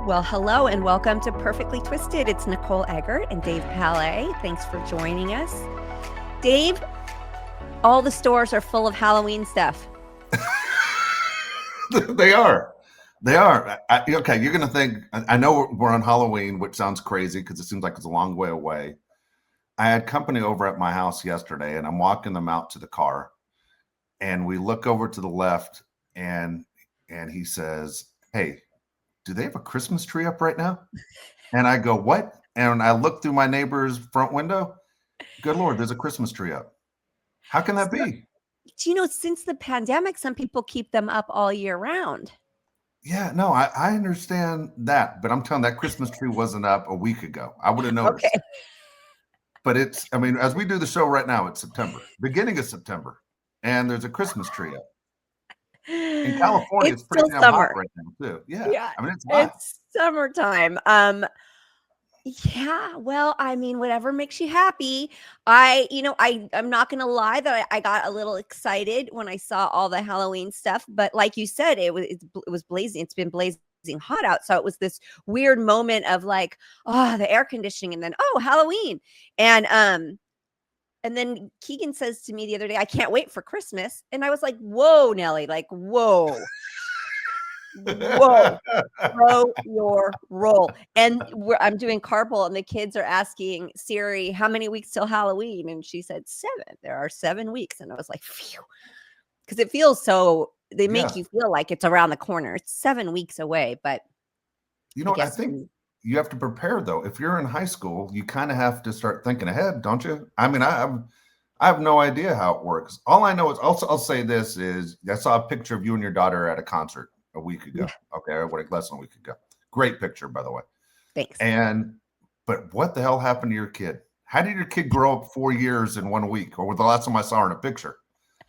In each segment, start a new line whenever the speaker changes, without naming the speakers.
Well, hello and welcome to Perfectly Twisted. It's Nicole Eggert and Dave Palais. Thanks for joining us. Dave, all the stores are full of Halloween stuff.
They are. They are. Okay, you're going to think, I know we're on Halloween, which sounds crazy because it seems like it's a long way away. I had company over at my house yesterday, and I'm walking them out to the car, and we look over to the left, and he says, "Hey, do they have a Christmas tree up right now?" And I go, "What?" And I look through my neighbor's front window. Good Lord, there's a Christmas tree up. How can that be?
Do you know, since the pandemic, some people keep them up all year round.
Yeah, no, I understand that, but I'm telling that Christmas tree wasn't up a week ago. I would have noticed.
Okay.
But as we do the show right now, it's September, beginning of September, and there's a Christmas tree up. In California, it's pretty damn hot right now, too. Yeah. I mean, it's hot.
It's summertime. Yeah, well, I mean, whatever makes you happy. I'm not gonna lie that I got a little excited when I saw all the Halloween stuff, but like you said, it was blazing. It's been blazing hot out, so it was this weird moment of like, oh, the air conditioning, and then Halloween, and then Keegan says to me the other day, "I can't wait for Christmas," and I was like, "Whoa, Nelly, like whoa." Whoa, throw your roll. And I'm doing carpool, and the kids are asking Siri, how many weeks till Halloween? And she said 7. There are 7 weeks. And I was like, phew, because it feels so, they make you feel like it's around the corner. It's 7 weeks away, but
I think you have to prepare, though. If you're in high school, you kind of have to start thinking ahead, don't you? I mean, I have no idea how it works. All I know is, I'll say this is, I saw a picture of you and your daughter at a concert a week ago. Okay, less than a week ago. Great picture, by the way.
Thanks.
But what the hell happened to your kid? How did your kid grow up 4 years in 1 week? Or the last time I saw her in a picture?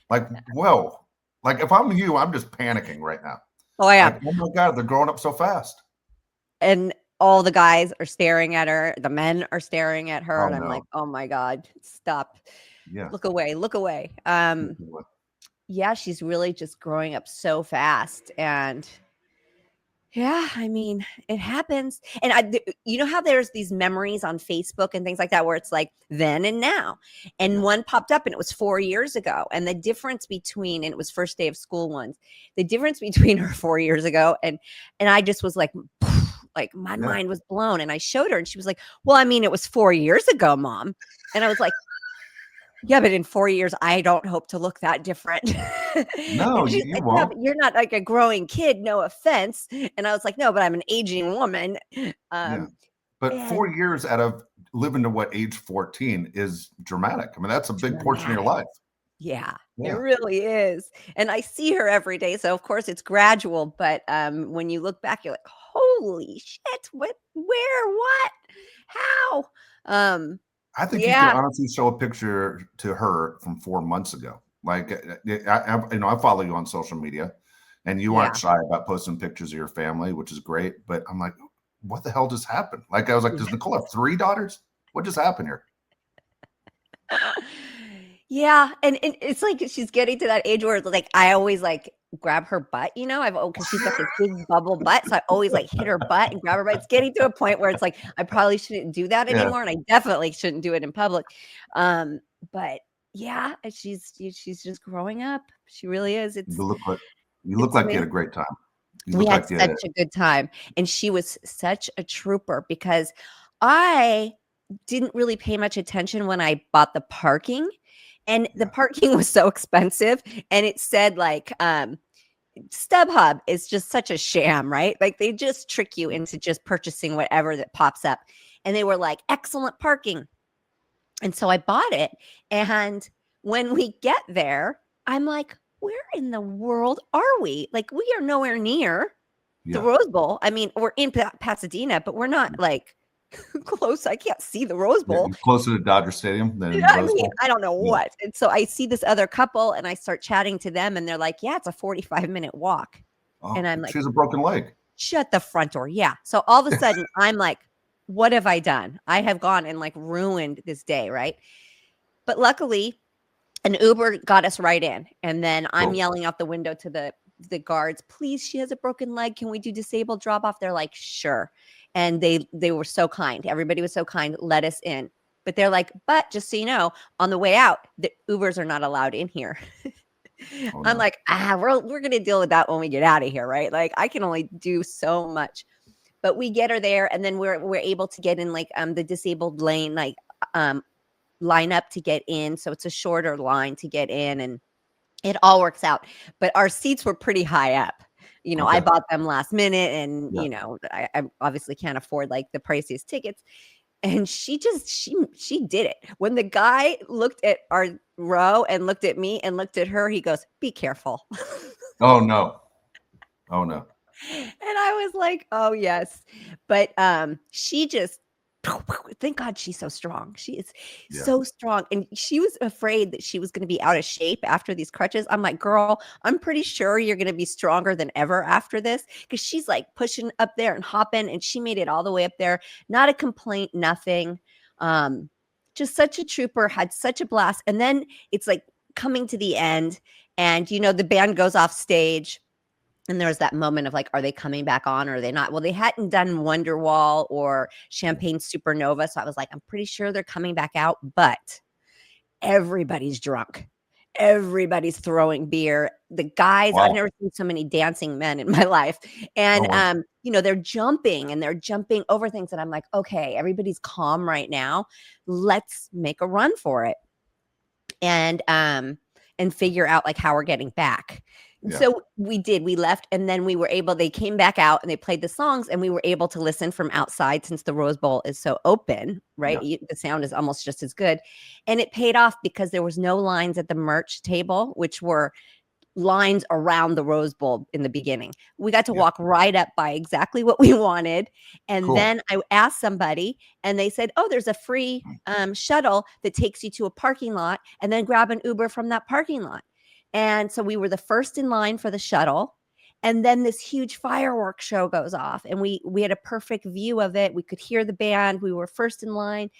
Like, whoa. Like, if I'm you, I'm just panicking right now.
Oh, yeah.
Like, oh my God, they're growing up so fast.
And all the guys are staring at her. The men are staring at her. I'm like, oh my God, stop.
Yeah.
Look away. Yeah, she's really just growing up so fast. And yeah, I mean, it happens. And you know how there's these memories on Facebook and things like that where it's like then and now. And one popped up and it was 4 years ago. And the difference between, and it was first day of school ones, the difference between her 4 years ago and I just was like, like my mind was blown. And I showed her and she was like, well, I mean, it was 4 years ago, Mom. And I was like, yeah, but in 4 years, I don't hope to look that different.
No, you
like,
won't.
You're not like a growing kid, no offense. And I was like, no, but I'm an aging woman.
But 4 years out of living to age 14 is dramatic. I mean, that's a big portion of your life.
Yeah, it really is. And I see her every day. So of course it's gradual. But when you look back, you're like, holy shit, what, where, what, how?
I think you could honestly show a picture to her from 4 months ago. Like, I follow you on social media, and you aren't shy about posting pictures of your family, which is great. But I'm like, what the hell just happened? Like, I was like, does Nicole have 3 daughters? What just happened here?
Yeah, and it's like she's getting to that age where like I always like grab her butt, because she's got this big bubble butt, so I always like hit her butt and grab her butt. It's getting to a point where it's like I probably shouldn't do that anymore, and I definitely shouldn't do it in public. But yeah, she's just growing up. She really is.
You look like you had a great time.
We had such a good time, and she was such a trooper because I didn't really pay much attention when I bought the parking. And the parking was so expensive. And it said like StubHub is just such a sham, right? Like they just trick you into just purchasing whatever that pops up. And they were like, excellent parking. And so I bought it. And when we get there, I'm like, where in the world are we? Like we are nowhere near the Rose Bowl. I mean, we're in Pasadena, but we're not like close. I can't see the Rose Bowl.
Closer to Dodger Stadium than
Rose Bowl. I don't know what. And so I see this other couple and I start chatting to them and they're like, yeah, it's a 45-minute walk. And I'm like,
she has a broken leg.
Shut the front door. Yeah. So all of a sudden I'm like, what have I done? I have gone and like ruined this day. Right. But luckily an Uber got us right in. And then I'm yelling out the window to the the guards, please, she has a broken leg. Can we do disabled drop off? They're like, sure. And they were so kind. Everybody was so kind, let us in. But they're like, but just so you know, on the way out, the Ubers are not allowed in here.
Oh,
I'm
no.
like, we're gonna deal with that when we get out of here, right? Like I can only do so much. But we get her there, and then we're able to get in like the disabled lane, like line up to get in. So it's a shorter line to get in, and it all works out. But our seats were pretty high up. I
Okay.
bought them last minute, and
Yeah.
I obviously can't afford like the priciest tickets. And she did it. When the guy looked at our row and looked at me and looked at her, he goes, "Be careful."
Oh, no. Oh, no.
And I was like, "Oh, yes." But, she just thank God she's so strong. She is
Yeah.
so strong, and she was afraid that she was gonna be out of shape after these crutches. I'm like, "Girl, I'm pretty sure you're gonna be stronger than ever after this, because she's, like, pushing up there and hopping, and she made it all the way up there. Not a complaint, nothing. Um, just such a trooper, had such a blast, and then it's, like, coming to the end, and, the band goes off stage, and there was that moment of like, are they coming back on or are they not? Well, they hadn't done Wonderwall or Champagne Supernova. So I was like, I'm pretty sure they're coming back out, but everybody's drunk. Everybody's throwing beer. The guys, I've
Wow.
never seen so many dancing men in my life.
Oh,
And
wow.
they're jumping and they're jumping over things. And I'm like, okay, everybody's calm right now. Let's make a run for it. And figure out like how we're getting back. And
Yeah.
so we left, and then they came back out and they played the songs, and we were able to listen from outside since the Rose Bowl is so open, right?
Yeah.
The sound is almost just as good. And it paid off because there was no lines at the merch table, which were lines around the Rose Bowl in the beginning. We got to
Yeah.
walk right up by exactly what we wanted. And
Cool.
then I asked somebody, and they said, oh, there's a free shuttle that takes you to a parking lot, and then grab an Uber from that parking lot. And so we were the first in line for the shuttle. And then this huge fireworks show goes off, and we had a perfect view of it. We could hear the band. We were first in line.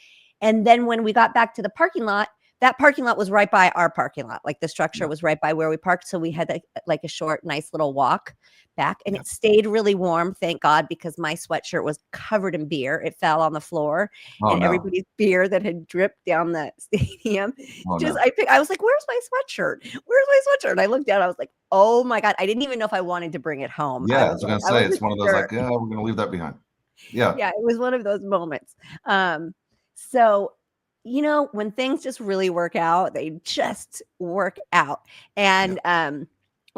And then when we got back to the parking lot, that parking lot was right by our parking lot. Like the structure
Yeah.
was right by where we parked. So we had like a short, nice little walk back, and
Yeah.
it stayed really warm. Thank God, because my sweatshirt was covered in beer. It fell on the floor,
Oh,
and
no.
everybody's beer that had dripped down the stadium.
Oh, no.
I was like, where's my sweatshirt? Where's my sweatshirt? And I looked down, I was like, oh my God. I didn't even know if I wanted to bring it home.
Yeah. I was going to
I
say, it's
wasn't
one of those
sure.
like, yeah, we're going to leave that behind. Yeah.
Yeah, it was one of those moments. So, when things just really work out, they just work out. And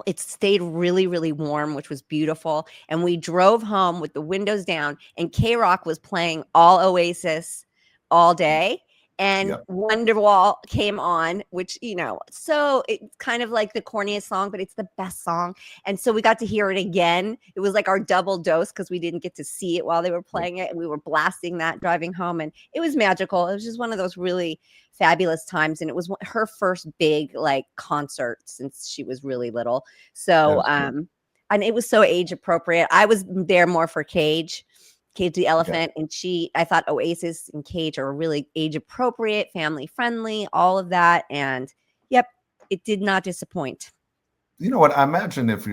it stayed really, really warm, which was beautiful. And we drove home with the windows down, and K-Rock was playing all Oasis all day. And
Yep.
Wonderwall came on, which, so it's kind of like the corniest song, but it's the best song. And so we got to hear it again. It was like our double dose because we didn't get to see it while they were playing it. And we were blasting that driving home. And it was magical. It was just one of those really fabulous times. And it was her first big like concert since she was really little. So, and it was so age appropriate. I was there more for Cage the Elephant, and I thought Oasis and Cage are really age appropriate, family friendly, all of that. And yep, it did not disappoint.
You know what? I imagine if I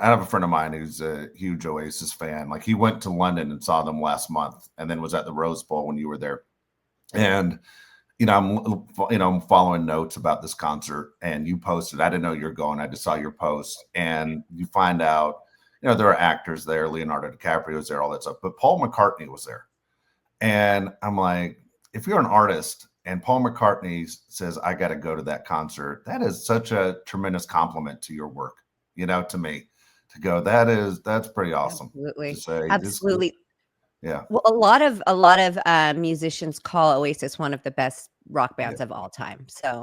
have a friend of mine who's a huge Oasis fan. Like he went to London and saw them last month, and then was at the Rose Bowl when you were there. And I'm following notes about this concert, and you posted. I didn't know you were going. I just saw your post, and you find out, there are actors there. Leonardo DiCaprio was there, all that stuff. But Paul McCartney was there, and I'm like, if you're an artist and Paul McCartney says, I got to go to that concert, that is such a tremendous compliment to your work, to me, to go, that's pretty awesome.
Absolutely.
To say,
Absolutely.
Yeah.
Well, a lot of musicians call Oasis one of the best rock bands of all time. So,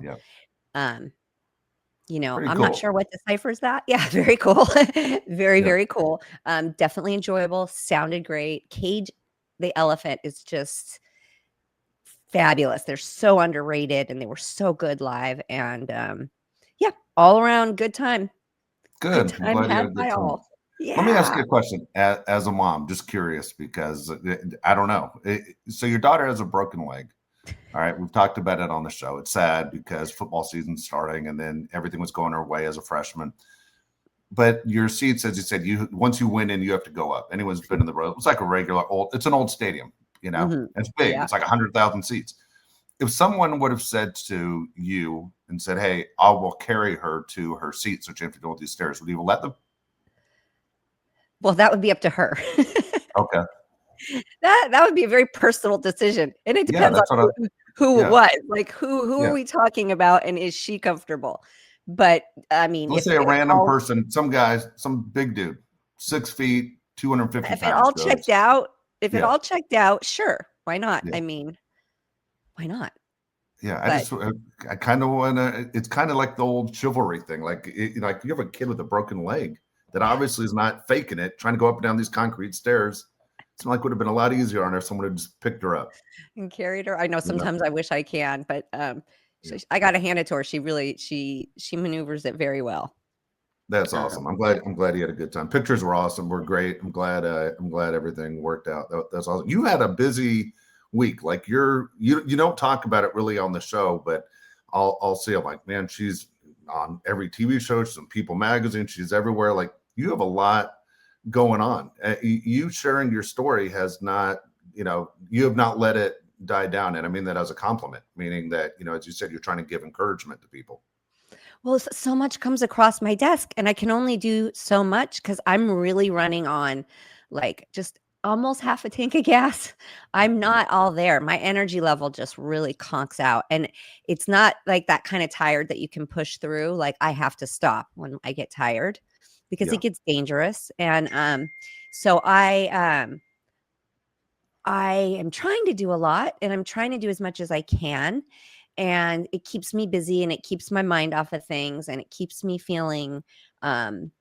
Pretty
I'm
cool.
not sure what deciphers that. Yeah, very cool. Very,
Yeah.
very cool. Definitely enjoyable. Sounded great. Cage the Elephant is just fabulous. They're so underrated, and they were so good live. And all around good time.
Good.
Good
I'm
time
glad you had
had
a good
by
time.
all. Yeah.
Let me ask you a question as a mom, just curious, because I don't know. So your daughter has a broken leg. All right. We've talked about it on the show. It's sad because football season's starting, and then everything was going her way as a freshman. but your seats, as you said, once you went in, you have to go up. Anyone's been in the road. It's like a regular it's an old stadium, It's big.
Yeah.
It's like 100,000 seats. If someone would have said to you and said, "Hey, I will carry her to her seat so she have to go up these stairs," would you let them?
Well, that would be up to her.
Okay.
That would be a very personal decision, and it
Yeah,
depends on
that's what I
who it
yeah,
was. Like, who are
yeah.
we talking about, and is she comfortable? But, I mean,
Let's
if
say a
if
random
all
person, some guys, some big dude, 6 feet, 250
if it
pounds
all checked
goes,
out if it
yeah,
all checked out, sure, why not?
yeah,
I mean, why not?
yeah.
But
I kind of want to. It's kind of like the old chivalry thing. Like you have a kid with a broken leg that obviously is not faking it, trying to go up and down these concrete stairs. It's like would have been a lot easier on her if someone had just picked her up.
and carried her. I know
You know?
sometimes I wish I can, but,
Yeah.
I gotta hand it to her. She really she maneuvers it very well.
That's awesome. I'm glad.
Yeah.
I'm glad you had a good time. Pictures were awesome. We're great. I'm glad. I'm glad everything worked out. That's awesome. You had a busy week. Like you don't talk about it really on the show, but I'll see. I'm like, man, she's on every TV show. She's in People Magazine. She's everywhere. Like you have a lot going on. You sharing your story has not. You have not let it die down, and I mean that as a compliment, meaning that as you said, you're trying to give encouragement to people.
Well, so much comes across my desk, and I can only do so much because I'm really running on, like, just almost half a tank of gas. I'm
Yeah.
not all there. My energy level just really conks out, and it's not like that kinda tired that you can push through, like, I have to stop when I get tired because
Yeah.
it gets dangerous, and, so I am trying to do a lot, and I'm trying to do as much as I can, and it keeps me busy, and it keeps my mind off of things, and it keeps me feeling, um,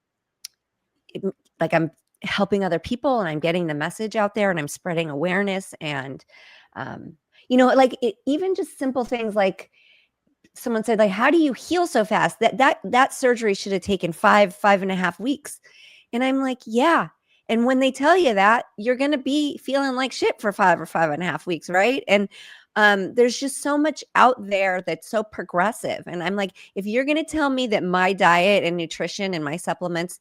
it like I'm helping other people, and I'm getting the message out there, and I'm spreading awareness, and, um, like, even just simple things like someone said, like, "How do you heal so fast? That surgery should have taken 5.5 weeks." And I'm like, "Yeah." And when they tell you that, you're gonna be feeling like shit for 5 or 5.5 weeks, right? And, there's just so much out there that's so progressive, and I'm like, if you're gonna tell me that my diet and nutrition and my supplements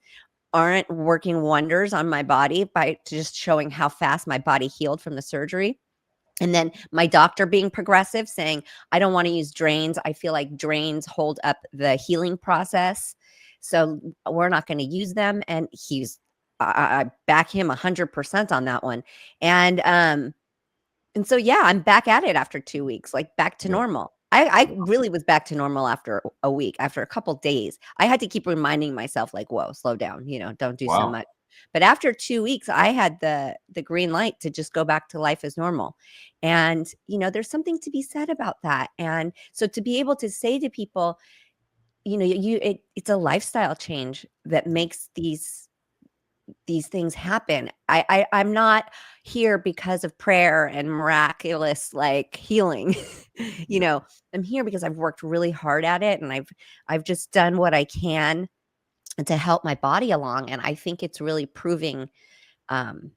aren't working wonders on my body by just showing how fast my body healed from the surgery, and then my doctor being progressive, saying, I don't want to use drains. I feel like drains hold up the healing process. So we're not going to use them. And I back him 100% on that one. And, um, and so, yeah, I'm back at it after 2 weeks, like back to
Yeah.
normal. I really was back to normal after a week, after a couple days. I had to keep reminding myself, like, whoa, slow down, don't do so
Wow.
much. But after 2 weeks, I had the green light to just go back to life as normal. And, there's something to be said about that. And so to be able to say to people, it's a lifestyle change that makes these things happen. I'm not here because of prayer and miraculous like healing.
Yeah.
I'm here because I've worked really hard at it, and I've just done what I can to help my body along, and I think it's really proving um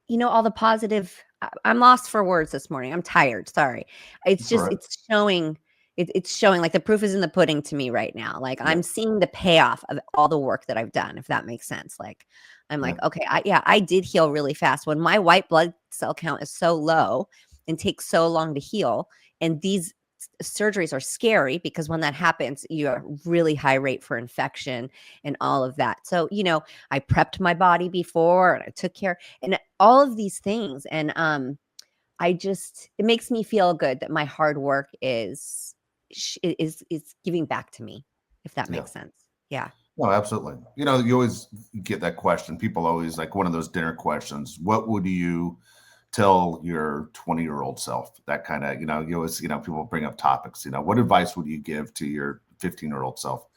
all the positive. I'm lost for words this morning. I'm tired. Sorry. It's
That's all
just
right.
it's showing, like, the proof is in the pudding to me right now. Like,
Yeah.
I'm seeing the payoff of all the work that I've done, if that makes sense. Like, I'm
Yeah.
like, okay, I did heal really fast. When my white blood cell count is so low and takes so long to heal, and these surgeries are scary because when that happens, you are really high rate for infection and all of that. So, I prepped my body before, and I took care, and all of these things. And it makes me feel good that my hard work is giving back to me, if that
Yeah.
makes sense. Yeah.
No, absolutely. You always get that question. People always like one of those dinner questions. What would you tell your 20-year-old self? That kind of, you always, people bring up topics. What advice would you give to your 15-year-old self?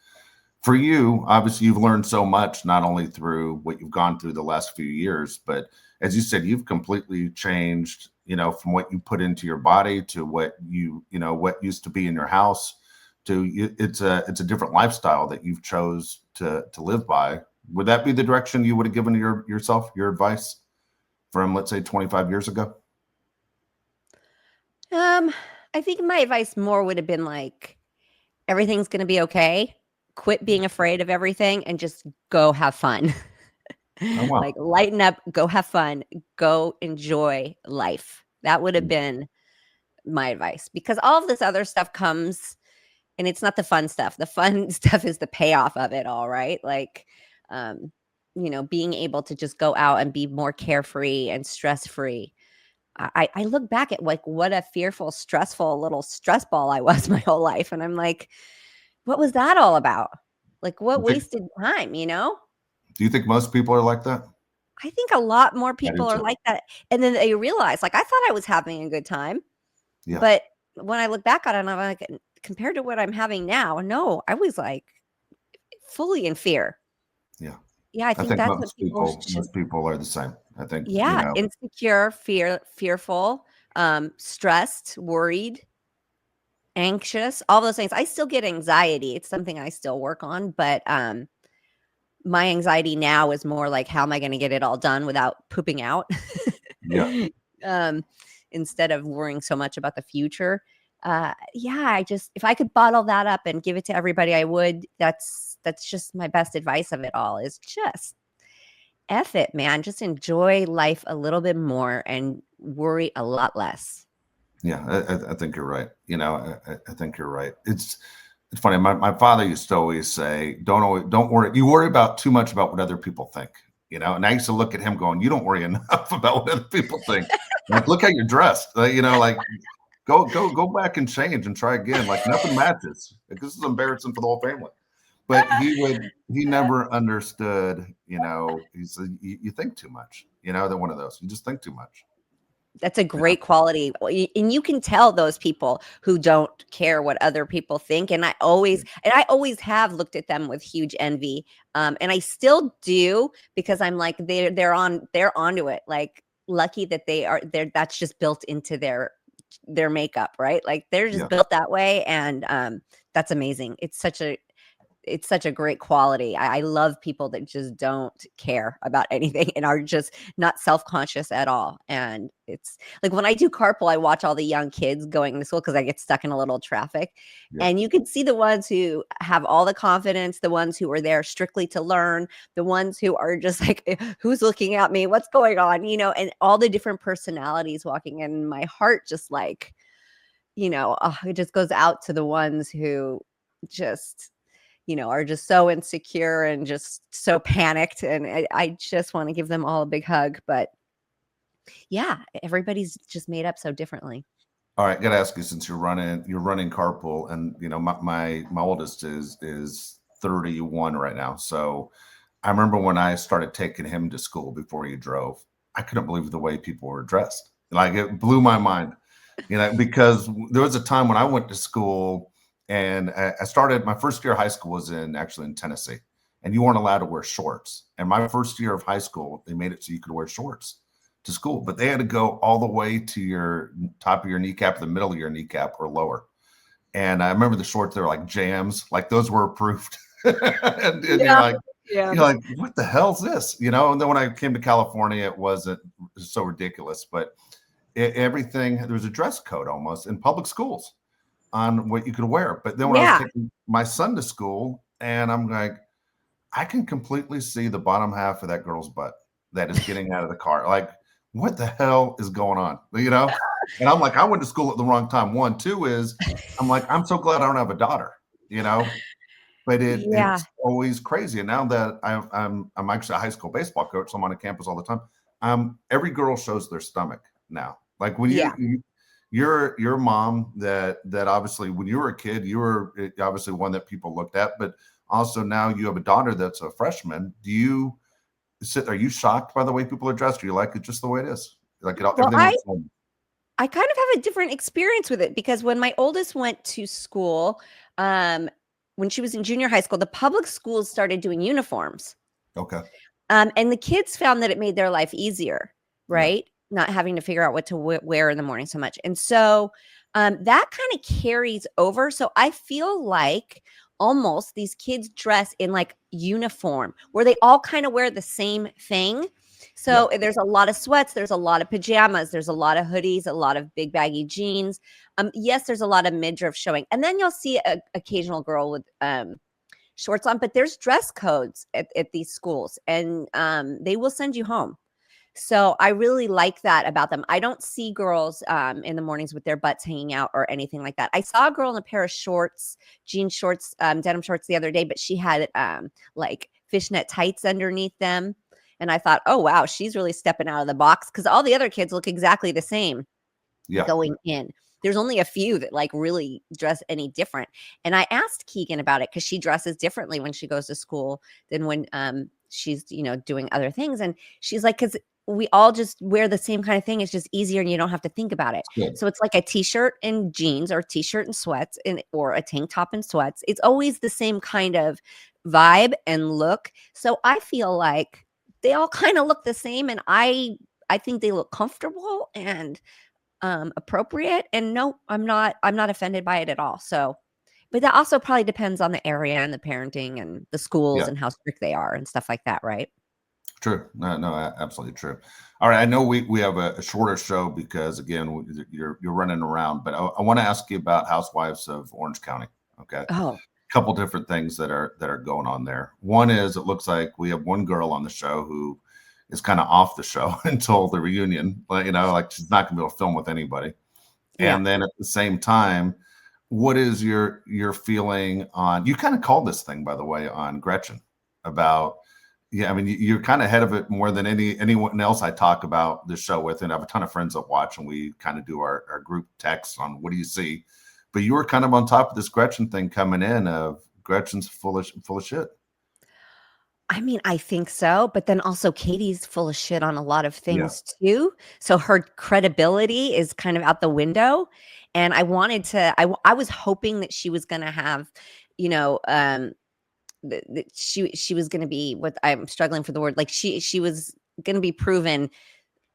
For you, obviously, you've learned so much, not only through what you've gone through the last few years, but as you said, you've completely changed, from what you put into your body to what used to be in your house to it's a different lifestyle that you've chose to live by. Would that be the direction you would have given yourself, your advice from, let's say, 25 years ago?
Um, I think my advice more would have been like, everything's gonna be okay. quit being afraid of everything and just go have fun.
Oh, wow.
Like lighten up, go have fun, go enjoy life. That would have
Mm.
been my advice, because all of this other stuff comes, and it's not the fun stuff. The fun stuff is the payoff of it all, right? Like, um, being able to just go out and be more carefree and stress free. I look back at like what a fearful, stressful little stress ball I was my whole life. And I'm like, what was that all about? Like, what wasted time,
Do you think most people are like that?
I think a lot more
I do
people are
too.
like that. And then they realize, like, I thought I was having a good time.
Yeah.
But when I look back on it, I'm like, compared to what I'm having now, no, I was like fully in fear.
Yeah.
Yeah, I
I
think
think
that's what people should.
most people are the same. I think,
Yeah, insecure, fearful, stressed, worried, anxious, all those things. I still get anxiety. It's something I still work on, but my anxiety now is more like, how am I going to get it all done without pooping out?
yeah.
um, Instead of worrying so much about the future. Yeah, if I could bottle that up and give it to everybody, I would. That's just my best advice of it all, is just F it, man. Just enjoy life a little bit more and worry a lot less.
Yeah. I think you're right. I think you're right. It's funny. My father used to always say, don't worry. You worry about too much about what other people think, and I used to look at him going, you don't worry enough about what other people think. Like, look how you're dressed. Like go back and change and try again. Like, nothing matches. Like, this is embarrassing for the whole family. But he never understood, he said, you think too much, they're one of those. You just think too much.
That's a great quality. And you can tell those people who don't care what other people think. And I always have looked at them with huge envy. And I still do, because I'm like, they're onto it. Like, lucky that that's just built into their makeup, right? Like, they're just
Yeah.
built that way. And that's amazing. It's such a great quality. I love people that just don't care about anything and are just not self-conscious at all. And it's like, when I do carpool, I watch all the young kids going to school, because I get stuck in a little traffic.
Yeah.
And you can see the ones who have all the confidence, the ones who are there strictly to learn, the ones who are just like, who's looking at me? What's going on? And all the different personalities walking in. My heart just like, it just goes out to the ones who just are just so insecure and just so panicked. And I just want to give them all a big hug. But yeah, everybody's just made up so differently.
All right, gotta ask you, since you're running carpool, and my oldest is 31 right now. So I remember when I started taking him to school before he drove, I couldn't believe the way people were dressed. Like, it blew my mind, because there was a time when I went to school, and I started my first year of high school was actually in Tennessee, and you weren't allowed to wear shorts. And my first year of high school, they made it so you could wear shorts to school, but they had to go all the way to your top of your kneecap, the middle of your kneecap, or lower. And I remember the shorts, they were like jams, like those were approved. and
Yeah.
you're like, what the hell's this? And then when I came to California, it was so ridiculous. But everything, there was a dress code almost in public schools on what you could wear. But then when I was taking my son to school, and I'm like, I can completely see the bottom half of that girl's butt that is getting out of the car. Like, what the hell is going on? And I'm like, I went to school at the wrong time. One, two is, I'm like, I'm so glad I don't have a daughter, but
Yeah.
it's always crazy. And now that I'm actually a high school baseball coach, so I'm on a campus all the time. Every girl shows their stomach now. Like, when
Yeah.
your mom, that obviously when you were a kid, you were obviously one that people looked at, but also now you have a daughter that's a freshman. Are you shocked by the way people are dressed? Or you like it just the way it is? Like,
Well,
everything looks normal?
I kind of have a different experience with it, because when my oldest went to school, when she was in junior high school, the public schools started doing uniforms.
Okay.
And the kids found that it made their life easier,
Yeah.
right? Not having to figure out what to wear in the morning so much. And so that kind of carries over. So I feel like almost these kids dress in like uniform, where they all kind of wear the same thing. So there's a lot of sweats, there's a lot of pajamas, there's a lot of hoodies, a lot of big baggy jeans. Yes, there's a lot of midriff showing. And then you'll see an occasional girl with shorts on, but there's dress codes at these schools, and they will send you home. So I really like that about them. I don't see girls in the mornings with their butts hanging out or anything like that. I saw a girl in a pair of shorts, jean shorts, denim shorts the other day, but she had like fishnet tights underneath them. And I thought, oh, wow, she's really stepping out of the box, because all the other kids look exactly the same going in. There's only a few that like really dress any different. And I asked Keegan about it, because she dresses differently when she goes to school than when she's, doing other things. And she's like, because we all just wear the same kind of thing. It's just easier and you don't have to think about it.
Good.
So it's like a t-shirt and jeans, or t-shirt and sweats, or a tank top and sweats. It's always the same kind of vibe and look. So I feel like they all kind of look the same. And I think they look comfortable and appropriate. And no, I'm not offended by it at all. So, but that also probably depends on the area and the parenting and the schools and how strict they are and stuff like that, right?
True. No, absolutely true. All right. I know we have a shorter show because, again, you're running around, but I want to ask you about Housewives of Orange County. Okay.
Oh,
a couple different things that are going on there. One is, it looks like we have one girl on the show who is kind of off the show until the reunion, like she's not gonna be able to film with anybody. And then at the same time, what is your feeling on, you kind of called this thing, by the way, on Gretchen, about, I mean, you're kind of ahead of it more than anyone else I talk about this show with. And I have a ton of friends that watch, and we kind of do our group texts on what do you see. But you were kind of on top of this Gretchen thing coming in, of Gretchen's full of shit.
I mean, I think so, but then also Katie's full of shit on a lot of things too. So her credibility is kind of out the window. And I wanted to, I was hoping that she was going to have, that she was going to be, what I'm struggling for the word, like she was going to be proven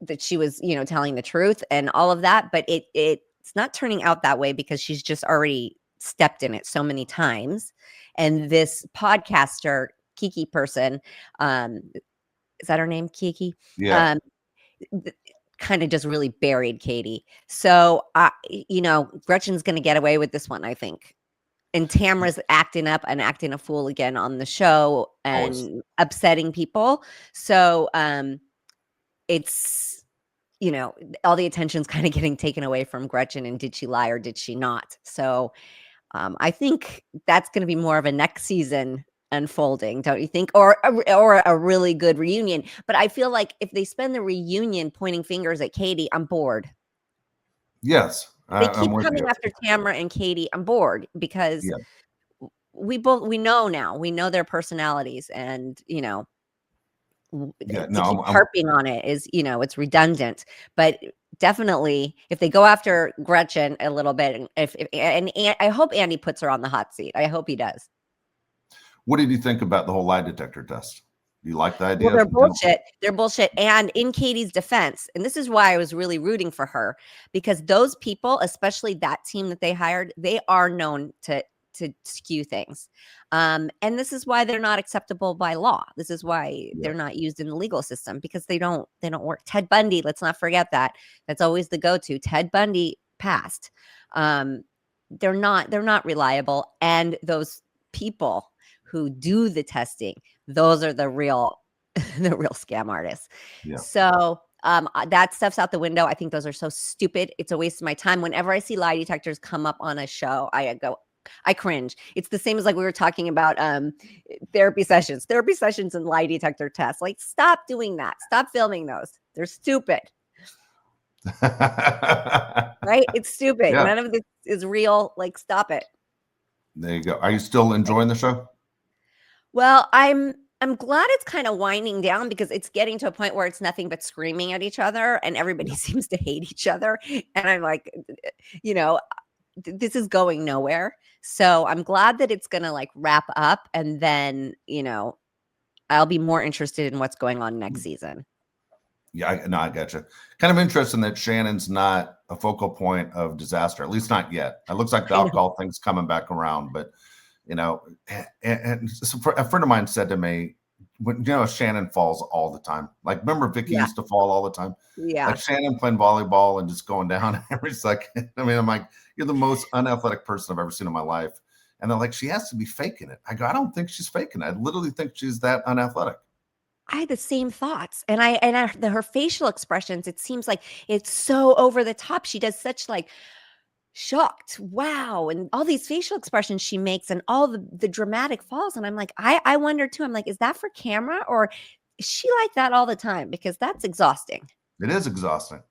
that she was, telling the truth and all of that. But it's not turning out that way, because she's just already stepped in it so many times. And this podcaster, Kiki person, is that her name, Kiki?
Yeah.
Kind of just really buried Katie. So Gretchen's going to get away with this one, I think. And Tamra's acting up and acting a fool again on the show and upsetting people. So it's, all the attention's kind of getting taken away from Gretchen, and did she lie or did she not? So I think that's going to be more of a next season unfolding, don't you think? Or a really good reunion. But I feel like if they spend the reunion pointing fingers at Katie, I'm bored.
Yes.
They keep coming after Tamra and Katie. I'm bored, because we know now. We know their personalities, and to keep harping on it is, it's redundant. But definitely, if they go after Gretchen a little bit, and I hope Andy puts her on the hot seat. I hope he does.
What did you think about the whole lie detector test? Do you like the idea?
Well, they're bullshit. They're bullshit. And in Katie's defense, and this is why I was really rooting for her, because those people, especially that team that they hired, they are known to skew things. And this is why they're not acceptable by law. This is why they're not used in the legal system, because they don't work. Ted Bundy, let's not forget that. That's always the go-to. Ted Bundy passed. They're not reliable. And those people who do the testing, those are the real scam artists. So that stuff's out the window. I think those are so stupid. It's a waste of my time. Whenever I see lie detectors come up on a show, I cringe. It's the same as, like, we were talking about therapy sessions and lie detector tests. Like, stop doing that. Stop filming those. They're stupid. Right? It's stupid. None of this is real. Like, stop it.
There you go. Are you still enjoying the show?
Well, I'm glad it's kind of winding down, because it's getting to a point where it's nothing but screaming at each other, and everybody seems to hate each other. And I'm like, this is going nowhere. So I'm glad that it's going to, like, wrap up, and then, I'll be more interested in what's going on next season.
Yeah, I gotcha. Kind of interesting that Shannon's not a focal point of disaster, at least not yet. It looks like the alcohol thing's coming back around, but and so a friend of mine said to me, when Shannon falls all the time. Like, remember Vicky used to fall all the time?
Yeah.
Like Shannon playing volleyball and just going down every second. I mean, I'm like, you're the most unathletic person I've ever seen in my life. And they're like, she has to be faking it. I go, I don't think she's faking it. I literally think she's that unathletic.
I had the same thoughts, and her facial expressions, it seems like it's so over the top. She does such like shocked, wow, and all these facial expressions she makes and all the dramatic falls, and I'm like, I wonder too. I'm like, is that for camera or is she like that all the time? Because that's exhausting.
It is exhausting.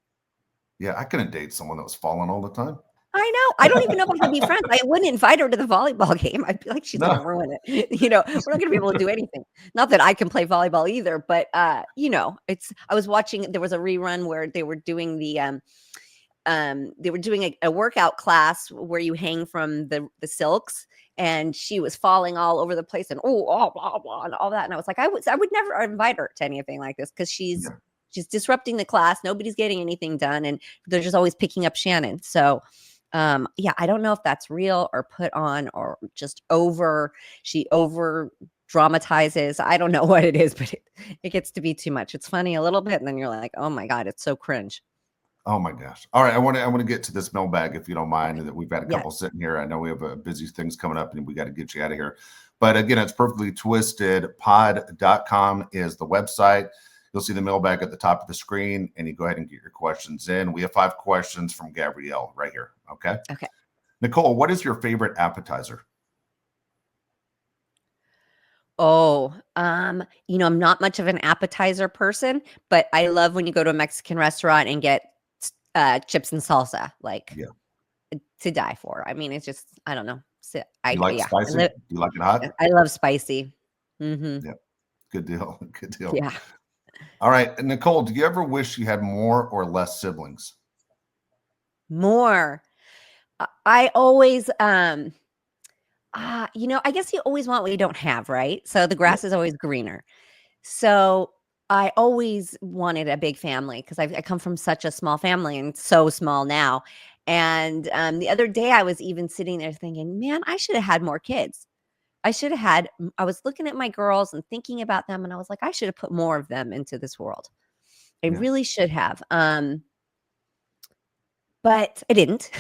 Yeah, I couldn't date someone that was falling all the time.
I know. I don't even know if I could be friends. I wouldn't invite her to the volleyball game. I'd be like, she's gonna
No.
ruin it. We're not gonna be able to do anything. Not that I can play volleyball either, but it's I was watching, there was a rerun where they were doing a workout class where you hang from the silks, and she was falling all over the place and blah blah and all that. And I was like, I would never invite her to anything like this because she's disrupting the class. Nobody's getting anything done, and they're just always picking up Shannon. So I don't know if that's real or put on or just she over dramatizes. I don't know what it is, but it gets to be too much. It's funny a little bit, and then you're like, oh my God, it's so cringe.
Oh my gosh. All right. I want to get to this mailbag if you don't mind.
Okay.
That we've got a couple sitting here. I know we have busy things coming up and we got to get you out of here. But again, it's perfectlytwistedpod.com is the website. You'll see the mailbag at the top of the screen, and you go ahead and get your questions in. We have 5 questions from Gabrielle right here. Okay.
Okay.
Nicole, what is your favorite appetizer?
Oh, I'm not much of an appetizer person, but I love when you go to a Mexican restaurant and get chips and salsa, like to die for. I mean, it's just, I don't know. So
You like spicy? Do you like it hot?
I love spicy. Mm-hmm.
Yeah. Good deal. Good deal.
Yeah.
All right. Nicole, do you ever wish you had more or less siblings?
More. I always, I guess you always want what you don't have, right? So the grass is always greener. So I always wanted a big family because I come from such a small family and so small now. And the other day I was even sitting there thinking, man, I should have had more kids. I was looking at my girls and thinking about them, and I was like, I should have put more of them into this world. I really should have. But I didn't.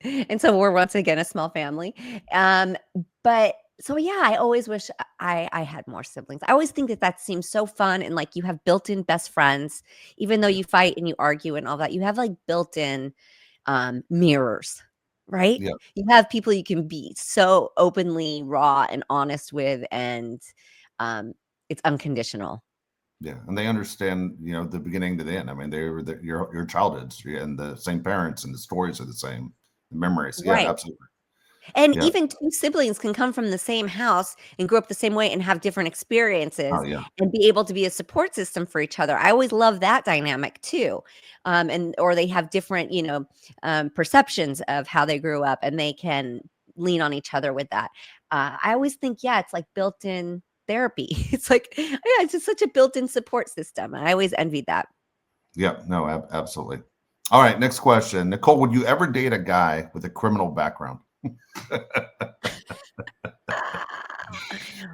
And so we're once again a small family. But so yeah, I always wish I had more siblings. I always think that seems so fun, and like you have built-in best friends, even though you fight and you argue and all that, you have like built-in mirrors, right?
Yeah.
You have people you can be so openly raw and honest with, and it's unconditional.
Yeah, and they understand, the beginning to the end. I mean, they were your childhoods, and the same parents, and the stories are the same, the memories. Yeah,
Right.
absolutely.
And even 2 siblings can come from the same house and grow up the same way and have different experiences and be able to be a support system for each other. I always love that dynamic too. Or they have different, perceptions of how they grew up, and they can lean on each other with that. I always think, it's like built-in therapy. It's like, it's just such a built-in support system. I always envied that.
Yeah, no, absolutely. All right, next question. Nicole, would you ever date a guy with a criminal background?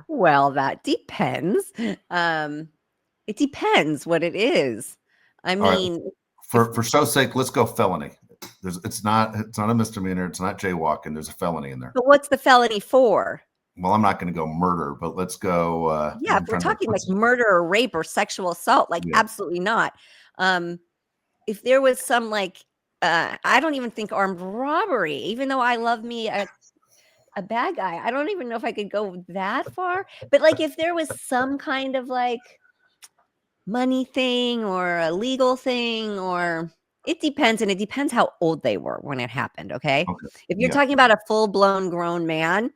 Well, that depends. It depends what it is. I mean,
right. For show's sake, let's go felony. It's not a misdemeanor. It's not jaywalking. There's a felony in there.
But what's the felony for?
Well, I'm not going to go murder, but let's go.
If we're talking like murder or rape or sexual assault, like absolutely not. If there was some I don't even think armed robbery, even though I love me a bad guy. I don't even know if I could go that far. But like if there was some kind of like money thing or a legal thing, or it depends. And it depends how old they were when it happened. Okay. If you're talking about a full-blown grown man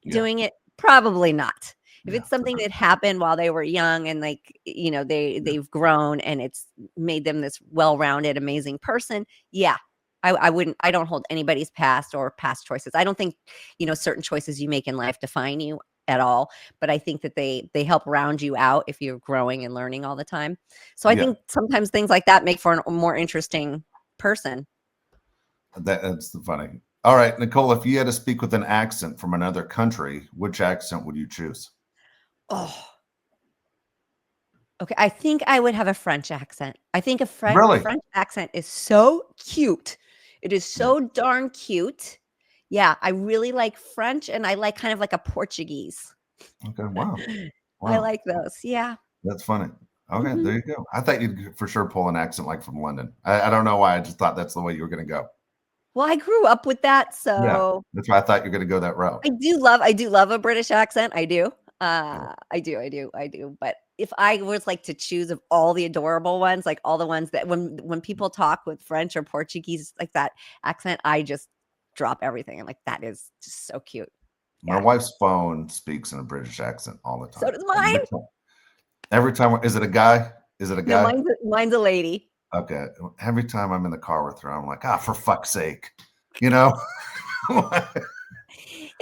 doing it, probably not. If it's something that happened while they were young and they've grown and it's made them this well-rounded, amazing person. Yeah. I don't hold anybody's past or past choices. I don't think, certain choices you make in life define you at all, but I think that they help round you out if you're growing and learning all the time. So I think sometimes things like that make for a more interesting person.
That's funny. All right, Nicole, if you had to speak with an accent from another country, which accent would you choose?
Oh, okay. I think I would have a French accent. I think a French accent is so cute. It is so darn cute. Yeah, I really like French, and I like kind of like a Portuguese.
Okay. Wow.
I
Wow.
like those. Yeah.
That's funny. Okay,
Mhm.
there you go. I thought you'd for sure pull an accent like from London. I don't know why. I just thought that's the way you were going to go.
Well, I grew up with that,
Yeah,
so
that's why I thought you're going to go that route.
I do love a British accent, I do.
Yeah.
I do, but if I was, like, to choose of all the adorable ones, like, all the ones that when people talk with French or Portuguese, like, that accent, I just drop everything. I'm like, "That is just so cute."
My
Yeah.
wife's phone speaks in a British accent all the
So
time.
does mine.
Every time. Is it a guy? Is it a
No,
guy?
mine's a lady.
Okay. Every time I'm in the car with her, I'm like, for fuck's sake, you know. I'm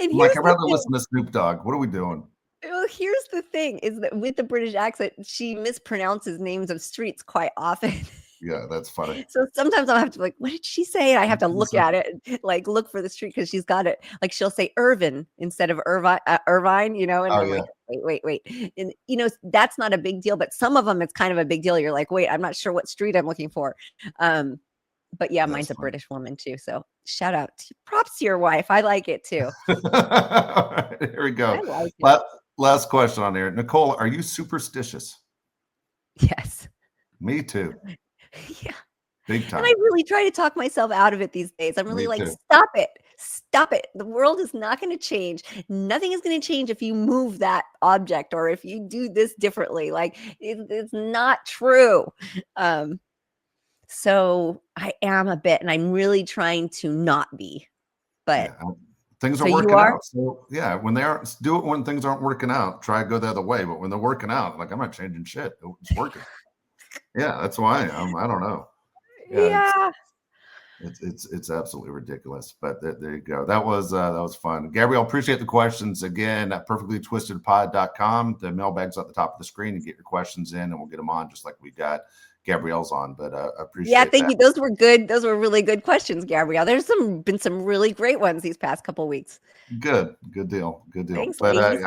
And
like,
here's
I'd
the
rather
thing.
listen to Snoop Dogg. What are we doing?
Well, here's the thing, is that with the British accent, she mispronounces names of streets quite often.
Yeah, that's funny.
So sometimes I'll have to be like, "What did she say?" And I have to look
Listen.
at it, like, look for the street because she's got it. Like, she'll say Irvin instead of Irvine, and
Oh
I'm
yeah.
like, wait." And, that's not a big deal, but some of them, it's kind of a big deal. You're like, "Wait, I'm not sure what street I'm looking for." Um, but yeah,
That's
mine's a
funny.
British woman too, so shout out props to your wife. I like it too.
All right, here we
I
go.
like it.
Last question on here. Nicole, are you superstitious?
Yes.
Me too.
Yeah.
Big
And I
time.
really try to talk myself out of it these days. I'm really
Me
like,
too.
"Stop it. Stop it. The world is not gonna change. Nothing is gonna change if you move that object or if you do this differently." Like, it's not true. Um, so I am a bit, and I'm really trying to not be. But
Yeah. Things are
so you
working
are?
out. So yeah, when they aren't, do it when things aren't working out. Try to go the other way. But when they're working out, like I'm not changing shit. It's working. Yeah, that's why I don't know. Yeah,
Yeah.
it's absolutely ridiculous. But there you go. That was fun. Gabrielle, appreciate the questions again at perfectlytwistedpod.com. The mailbag's at the top of the screen. You get your questions in, and we'll get them on just like we got Gabrielle's on. But I
Yeah,
appreciate
thank
that.
you. Those were good. Those were really good questions, Gabrielle. There's been some really great ones these past couple weeks.
Good deal, good deal.
Thanks,
But
ladies.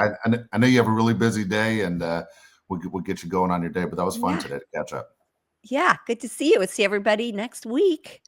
I know you have a really busy day, and we'll get you going on your day. But that was fun
Yeah.
today to catch up.
Yeah, good to see you. We'll see everybody next week.